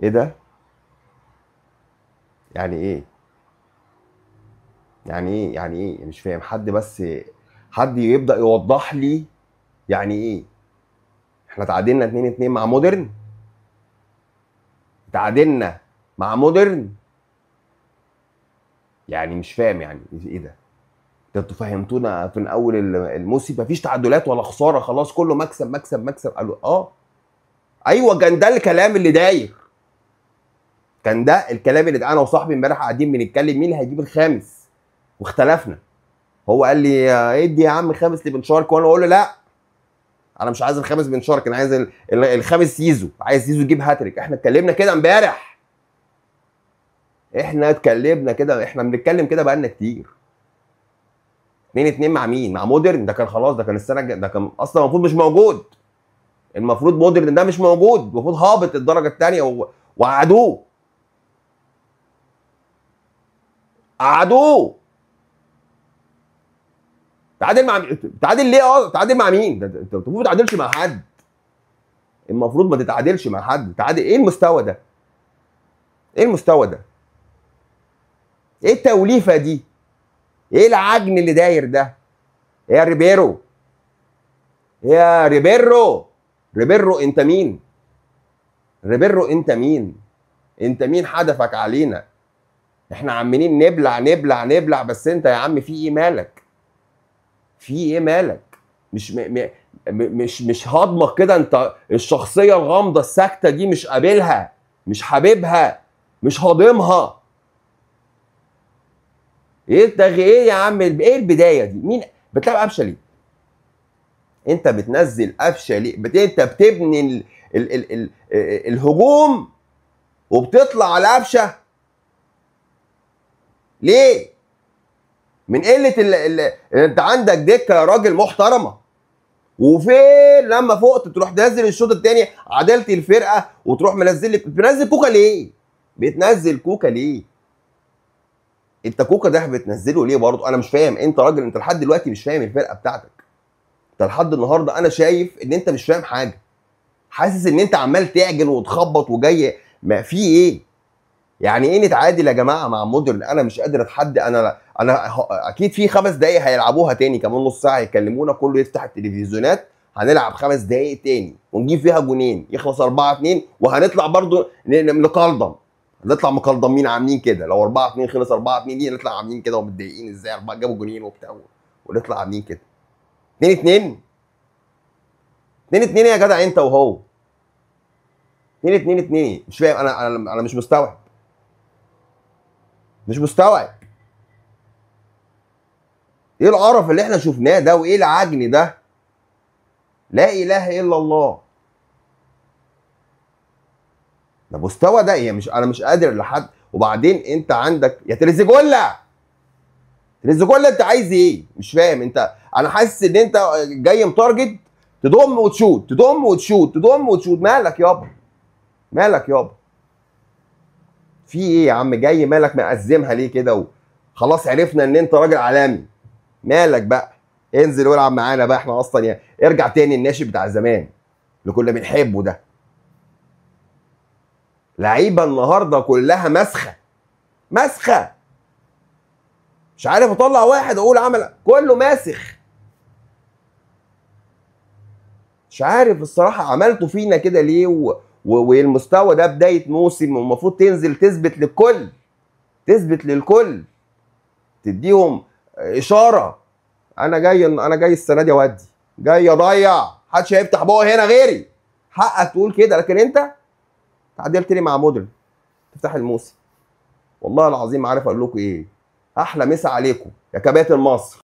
ايه ده؟ يعني ايه؟ يعني ايه؟ يعني ايه؟ مش فاهم. حد بس، حد يبدأ يوضح لي يعني ايه. احنا تعادلنا 2-2 مع مودرن. تعادلنا مع مودرن. يعني مش فاهم يعني ايه ده. ده انتوا فهمتونا في اول الموسم مفيش تعادلات ولا خساره، خلاص كله مكسب مكسب مكسب. قالوا اه. ايوه، كان ده الكلام اللي داير. كان ده الكلام اللي انا وصاحبي امبارح قاعدين بنتكلم مين اللي هيجيب الخامس، واختلفنا. هو قال لي ادي يا عم خامس لبن شرقي، وانا اقول له لا، انا مش عايز الخامس بن شرقي، انا عايز الخامس زيزو، عايز زيزو يجيب هاتريك. احنا اتكلمنا كده امبارح. احنا اتكلمنا كده، احنا بنتكلم كده بقالنا كتير. 2-2 مع مين؟ مع مودرن. ده كان خلاص، ده كان السنه ده كان اصلا المفروض مش موجود. المفروض مودرن ده مش موجود، المفروض هابط الدرجه الثانيه وقعدوه. قعدوه. تعادل مع تعادل ليه؟ تعادل مع مين؟ انت المفروض ما تتعادلش مع حد. المفروض ما تتعادلش مع حد. تعادل ايه المستوى ده؟ ايه المستوى ده؟ ايه التوليفه دي؟ ايه العجن اللي داير ده؟ إيه يا ريبيرو؟ إيه يا ريبيرو؟ ريبيرو انت مين؟ ريبيرو انت مين؟ انت مين حدفك علينا؟ احنا عمالين نبلع نبلع نبلع، بس انت يا عم في ايه مالك؟ في ايه مالك؟ مش مش هضمك كده. انت الشخصيه الغامضه الساكته دي مش قابلها، مش حاببها، مش هاضمها. ايه يا عم؟ ايه البدايه دي؟ مين بتلعب قفشه ليه؟ انت بتنزل قفشه ليه؟ انت بتبني الهجوم وبتطلع على قفشه ليه؟ من قله انت عندك دكه يا راجل محترمه. وفين لما فقت تروح تنزل الشوط الثاني عدلت الفرقه وتروح بتنزل كوكا ليه؟ بتنزل كوكا ليه؟ انت كوكا ده بتنزله ليه برضه؟ انا مش فاهم. انت راجل، انت لحد دلوقتي مش فاهم الفرقه بتاعتك. انت لحد النهارده انا شايف ان انت مش فاهم حاجه. حاسس ان انت عمال تعجن وتخبط وجاي. ما في ايه؟ يعني ايه نتعادل يا جماعه مع مودرن؟ انا مش قادر اتحدى. اكيد في 5 دقايق هيلعبوها تاني، كمان نص ساعه يكلمونا كله يفتح التلفزيونات. هنلعب 5 دقايق تاني ونجيب فيها جونين يخلص 4-2، وهنطلع برضو نقلضم. هنطلع مقلضمين عاملين كده. لو 4-2 خلص 4-2 دي نطلع عاملين كده ومتضايقين ازاي 4 جابوا جونين وبتاع، ونطلع عاملين كده. 2-2. 2-2 يا جدع انت وهو. 2-2 مش فاهم. انا مش مستوعب. مش مستوعب. ايه القرف اللي احنا شفناه ده؟ وايه العجن ده؟ لا اله الا الله. ده مستوى ده ايه؟ مش انا مش قادر لحد. وبعدين انت عندك يا تريزيجولا. تريزيجولا انت عايز ايه؟ مش فاهم. انا حاسس ان انت جاي متارجت تضم وتشوت، تضم وتشوت، تضم وتشوت. مالك يابا؟ مالك يابا؟ في ايه يا عم؟ جاي مالك مأزمها ليه كده؟ خلاص عرفنا ان انت راجل عالمي. مالك بقى؟ انزل والعب معانا بقى. احنا اصلا يعني ارجع تاني الناشئ بتاع زمان اللي كنا بنحبه ده. لعيبه النهارده كلها مسخه. مسخه. مش عارف اطلع واحد اقول عمل، كله ماسخ. مش عارف الصراحه عملتوا فينا كده ليه والمستوى ده بدايه موسم، والمفروض تنزل تثبت للكل. تثبت للكل. تديهم اشاره. انا جاي السنه دي اودي. جاي اضيع. محدش هيفتح بقه هنا غيري. حقك تقول كده. لكن انت تعادلت لي مع مودرن تفتح الموسم. والله العظيم عارف اقول لكم ايه. احلى مسا عليكم يا كباتن مصر.